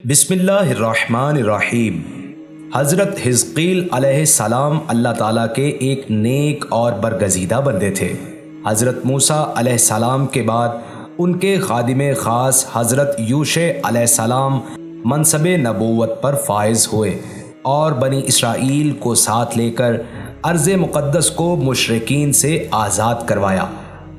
بسم اللہ الرحمن الرحیم۔ حضرت حزقیل علیہ السلام اللہ تعالیٰ کے ایک نیک اور برگزیدہ بندے تھے۔ حضرت موسیٰ علیہ السلام کے بعد ان کے خادم خاص حضرت یوشع علیہ السلام منصب نبوت پر فائز ہوئے اور بنی اسرائیل کو ساتھ لے کر ارض مقدس کو مشرکین سے آزاد کروایا۔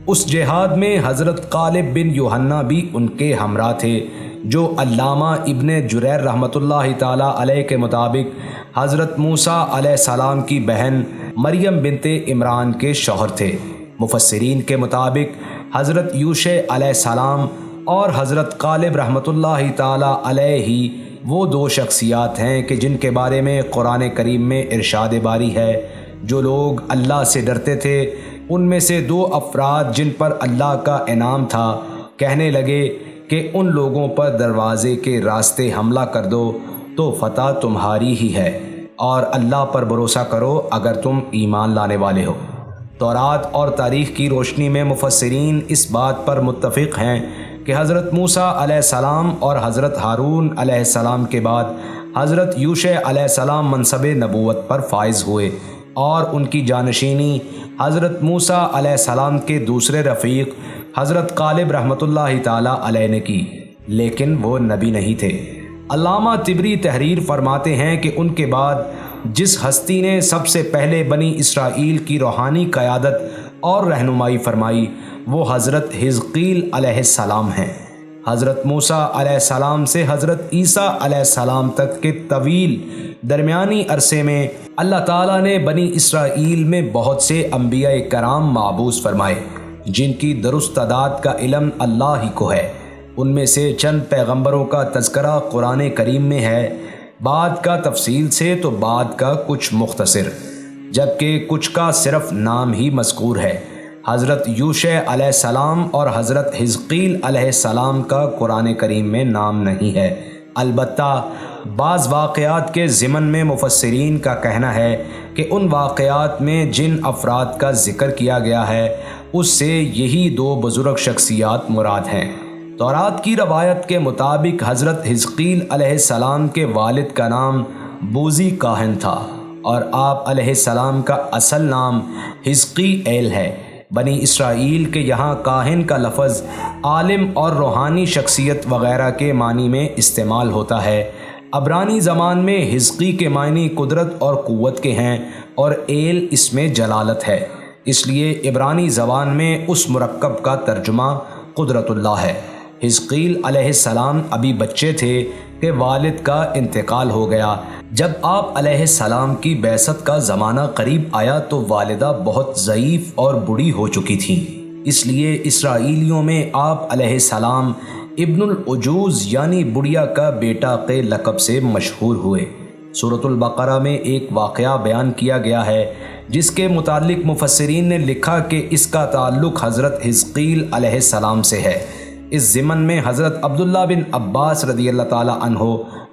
اس جہاد میں حضرت غالب بن یوحنا بھی ان کے ہمراہ تھے، جو علامہ ابن جریر رحمۃ اللہ تعالیٰ علیہ کے مطابق حضرت موسیٰ علیہ السلام کی بہن مریم بنت عمران کے شوہر تھے۔ مفسرین کے مطابق حضرت یوشع علیہ السلام اور حضرت غالب رحمۃ اللہ تعالیٰ علیہ ہی وہ دو شخصیات ہیں کہ جن کے بارے میں قرآن کریم میں ارشاد باری ہے، جو لوگ اللہ سے ڈرتے تھے ان میں سے دو افراد جن پر اللہ کا انعام تھا کہنے لگے کہ ان لوگوں پر دروازے کے راستے حملہ کر دو تو فتح تمہاری ہی ہے، اور اللہ پر بھروسہ کرو اگر تم ایمان لانے والے ہو۔ تورات اور تاریخ کی روشنی میں مفسرین اس بات پر متفق ہیں کہ حضرت موسیٰ علیہ السلام اور حضرت ہارون علیہ السلام کے بعد حضرت یوشع علیہ السلام منصب نبوت پر فائز ہوئے، اور ان کی جانشینی حضرت موسیٰ علیہ السلام کے دوسرے رفیق حضرت غالب رحمۃ اللہ تعالیٰ علیہ نے کی، لیکن وہ نبی نہیں تھے۔ علامہ طبری تحریر فرماتے ہیں کہ ان کے بعد جس ہستی نے سب سے پہلے بنی اسرائیل کی روحانی قیادت اور رہنمائی فرمائی وہ حضرت حزقیل علیہ السلام ہیں۔ حضرت موسیٰ علیہ السلام سے حضرت عیسیٰ علیہ السلام تک کے طویل درمیانی عرصے میں اللہ تعالیٰ نے بنی اسرائیل میں بہت سے انبیاء کرام مابعوث فرمائے، جن کی درست تعداد کا علم اللہ ہی کو ہے۔ ان میں سے چند پیغمبروں کا تذکرہ قرآن کریم میں ہے، بعد کا تفصیل سے تو بعد کا کچھ مختصر، جبکہ کچھ کا صرف نام ہی مذکور ہے۔ حضرت یوشع علیہ السلام اور حضرت حزقیل علیہ السلام کا قرآن کریم میں نام نہیں ہے۔ البتہ بعض واقعات کے ضمن میں مفسرین کا کہنا ہے کہ ان واقعات میں جن افراد کا ذکر کیا گیا ہے اس سے یہی دو بزرگ شخصیات مراد ہیں۔ تورات کی روایت کے مطابق حضرت حزقیل علیہ السلام کے والد کا نام بوزی کاہن تھا، اور آپ علیہ السلام کا اصل نام حزقیل ہے۔ بنی اسرائیل کے یہاں کاہن کا لفظ عالم اور روحانی شخصیت وغیرہ کے معنی میں استعمال ہوتا ہے۔ عبرانی زبان میں حزقی کے معنی قدرت اور قوت کے ہیں، اور ایل اس میں جلالت ہے، اس لیے عبرانی زبان میں اس مرکب کا ترجمہ قدرت اللہ ہے۔ حزقیل علیہ السلام ابھی بچے تھے کہ والد کا انتقال ہو گیا۔ جب آپ علیہ السلام کی بعثت کا زمانہ قریب آیا تو والدہ بہت ضعیف اور بوڑھی ہو چکی تھیں، اس لیے اسرائیلیوں میں آپ علیہ السلام ابن العجوز یعنی بڑھیا کا بیٹا کے لقب سے مشہور ہوئے۔ سورۃ البقرہ میں ایک واقعہ بیان کیا گیا ہے جس کے متعلق مفسرین نے لکھا کہ اس کا تعلق حضرت حزقیل علیہ السلام سے ہے۔ اس ضمن میں حضرت عبداللہ بن عباس رضی اللہ تعالی عنہ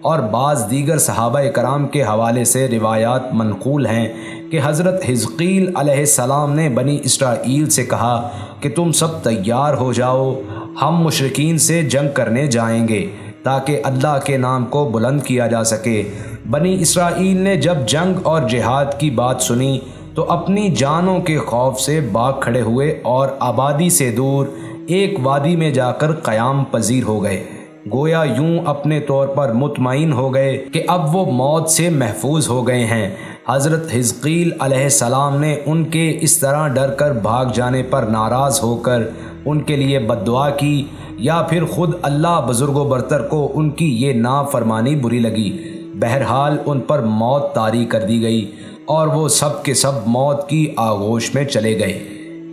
اور بعض دیگر صحابہ کرام کے حوالے سے روایات منقول ہیں کہ حضرت حزقیل علیہ السلام نے بنی اسرائیل سے کہا کہ تم سب تیار ہو جاؤ، ہم مشرکین سے جنگ کرنے جائیں گے تاکہ اللہ کے نام کو بلند کیا جا سکے۔ بنی اسرائیل نے جب جنگ اور جہاد کی بات سنی تو اپنی جانوں کے خوف سے بھاگ کھڑے ہوئے اور آبادی سے دور ایک وادی میں جا کر قیام پذیر ہو گئے، گویا یوں اپنے طور پر مطمئن ہو گئے کہ اب وہ موت سے محفوظ ہو گئے ہیں۔ حضرت حزقیل علیہ السلام نے ان کے اس طرح ڈر کر بھاگ جانے پر ناراض ہو کر ان کے لیے بد دعا کی، یا پھر خود اللہ بزرگ و برتر کو ان کی یہ نافرمانی بری لگی۔ بہرحال ان پر موت طاری کر دی گئی اور وہ سب کے سب موت کی آغوش میں چلے گئے۔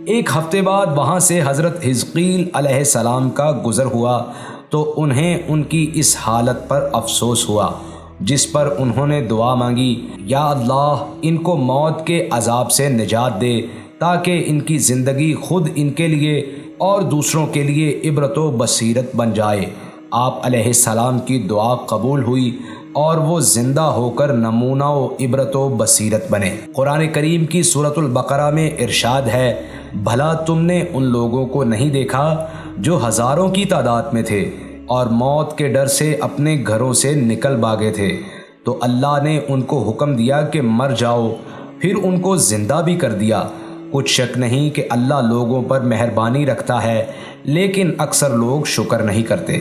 ایک ہفتے بعد وہاں سے حضرت حزقیل علیہ السلام کا گزر ہوا تو انہیں ان کی اس حالت پر افسوس ہوا، جس پر انہوں نے دعا مانگی، یا اللہ ان کو موت کے عذاب سے نجات دے تاکہ ان کی زندگی خود ان کے لیے اور دوسروں کے لیے عبرت و بصیرت بن جائے۔ آپ علیہ السلام کی دعا قبول ہوئی اور وہ زندہ ہو کر نمونہ و عبرت و بصیرت بنے۔ قرآن کریم کی سورۃ البقرہ میں ارشاد ہے، بھلا تم نے ان لوگوں کو نہیں دیکھا جو ہزاروں کی تعداد میں تھے اور موت کے ڈر سے اپنے گھروں سے نکل بھاگے تھے، تو اللہ نے ان کو حکم دیا کہ مر جاؤ، پھر ان کو زندہ بھی کر دیا۔ کچھ شک نہیں کہ اللہ لوگوں پر مہربانی رکھتا ہے، لیکن اکثر لوگ شکر نہیں کرتے۔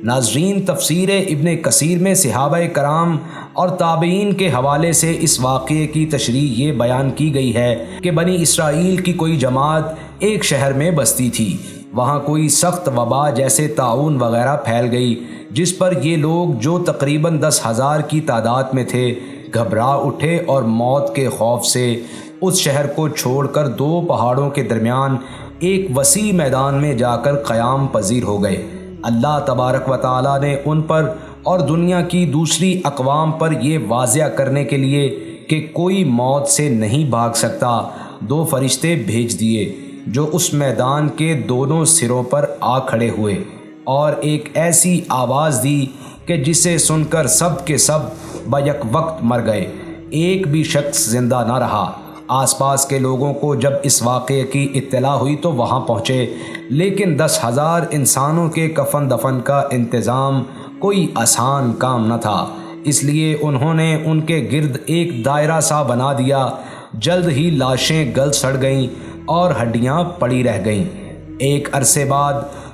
ناظرین، تفسیر ابن کثیر میں صحابہ کرام اور تابعین کے حوالے سے اس واقعے کی تشریح یہ بیان کی گئی ہے کہ بنی اسرائیل کی کوئی جماعت ایک شہر میں بستی تھی۔ وہاں کوئی سخت وبا جیسے طاعون وغیرہ پھیل گئی، جس پر یہ لوگ جو تقریباً 10,000 کی تعداد میں تھے گھبرا اٹھے اور موت کے خوف سے اس شہر کو چھوڑ کر 2 پہاڑوں کے درمیان ایک وسیع میدان میں جا کر قیام پذیر ہو گئے۔ اللہ تبارک و تعالی نے ان پر اور دنیا کی دوسری اقوام پر یہ واضح کرنے کے لیے کہ کوئی موت سے نہیں بھاگ سکتا 2 فرشتے بھیج دیے، جو اس میدان کے دونوں سروں پر آ کھڑے ہوئے اور ایک ایسی آواز دی کہ جسے سن کر سب کے سب بیک وقت مر گئے، ایک بھی شخص زندہ نہ رہا۔ آس پاس کے لوگوں کو جب اس واقعے کی اطلاع ہوئی تو وہاں پہنچے، لیکن 10,000 انسانوں کے کفن دفن کا انتظام کوئی آسان کام نہ تھا، اس لیے انہوں نے ان کے گرد ایک دائرہ سا بنا دیا۔ جلد ہی لاشیں گل سڑ گئیں اور ہڈیاں پڑی رہ گئیں۔ ایک عرصے بعد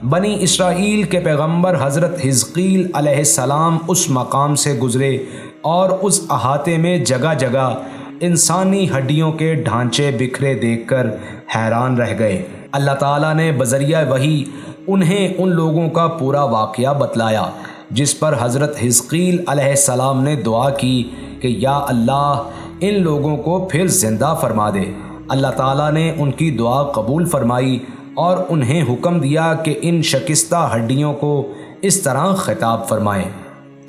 بنی اسرائیل کے پیغمبر حضرت حزقیل علیہ السلام اس مقام سے گزرے اور اس احاطے میں جگہ جگہ انسانی ہڈیوں کے ڈھانچے بکھرے دیکھ کر حیران رہ گئے۔ اللہ تعالیٰ نے بذریعہ وحی انہیں ان لوگوں کا پورا واقعہ بتلایا، جس پر حضرت حزقیل علیہ السلام نے دعا کی کہ یا اللہ ان لوگوں کو پھر زندہ فرما دے۔ اللہ تعالیٰ نے ان کی دعا قبول فرمائی اور انہیں حکم دیا کہ ان شکستہ ہڈیوں کو اس طرح خطاب فرمائیں: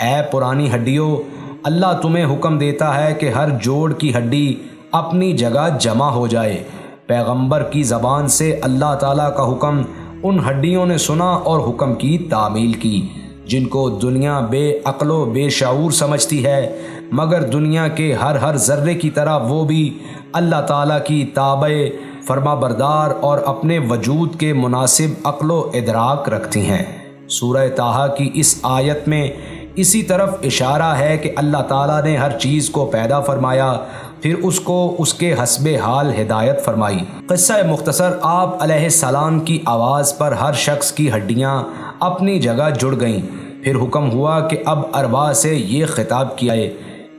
اے پرانی ہڈیوں، اللہ تمہیں حکم دیتا ہے کہ ہر جوڑ کی ہڈی اپنی جگہ جمع ہو جائے۔ پیغمبر کی زبان سے اللہ تعالیٰ کا حکم ان ہڈیوں نے سنا اور حکم کی تعمیل کی، جن کو دنیا بے عقل و بے شعور سمجھتی ہے، مگر دنیا کے ہر ذرے کی طرح وہ بھی اللہ تعالیٰ کی تابع فرما بردار اور اپنے وجود کے مناسب عقل و ادراک رکھتی ہیں۔ سورہ طٰہٰ کی اس آیت میں اسی طرف اشارہ ہے کہ اللہ تعالیٰ نے ہر چیز کو پیدا فرمایا، پھر اس کو اس کے حسب حال ہدایت فرمائی۔ قصہ مختصر: آپ علیہ السلام کی آواز پر ہر شخص کی ہڈیاں اپنی جگہ جڑ گئیں۔ پھر حکم ہوا کہ اب ارواح سے یہ خطاب کیا ہے: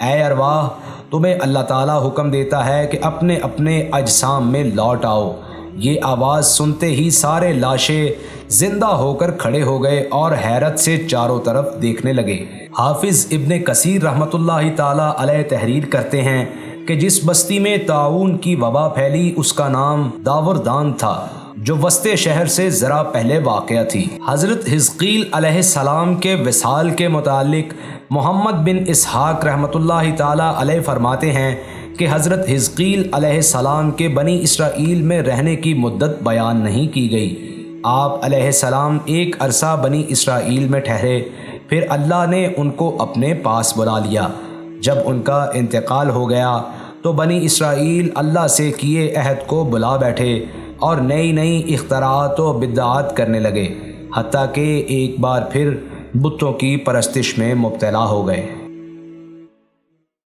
اے ارواح، تمہیں اللہ تعالیٰ حکم دیتا ہے کہ اپنے اپنے اجسام میں لوٹ آؤ۔ یہ آواز سنتے ہی سارے لاشیں زندہ ہو کر کھڑے ہو گئے اور حیرت سے چاروں طرف دیکھنے لگے۔ حافظ ابن کثیر رحمۃ اللہ تعالیٰ علیہ تحریر کرتے ہیں کہ جس بستی میں طاعون کی وبا پھیلی اس کا نام داوردان تھا، جو وسط شہر سے ذرا پہلے واقع تھی۔ حضرت حزقیل علیہ السلام کے وصال کے متعلق محمد بن اسحاق رحمۃ اللہ تعالیٰ علیہ فرماتے ہیں کہ حضرت حزقیل علیہ السلام کے بنی اسرائیل میں رہنے کی مدت بیان نہیں کی گئی۔ آپ علیہ السلام ایک عرصہ بنی اسرائیل میں ٹھہرے، پھر اللہ نے ان کو اپنے پاس بلا لیا۔ جب ان کا انتقال ہو گیا تو بنی اسرائیل اللہ سے کیے عہد کو بلا بیٹھے اور نئی نئی اختراعات و بدعات کرنے لگے، حتیٰ کہ ایک بار پھر بتوں کی پرستش میں مبتلا ہو گئے۔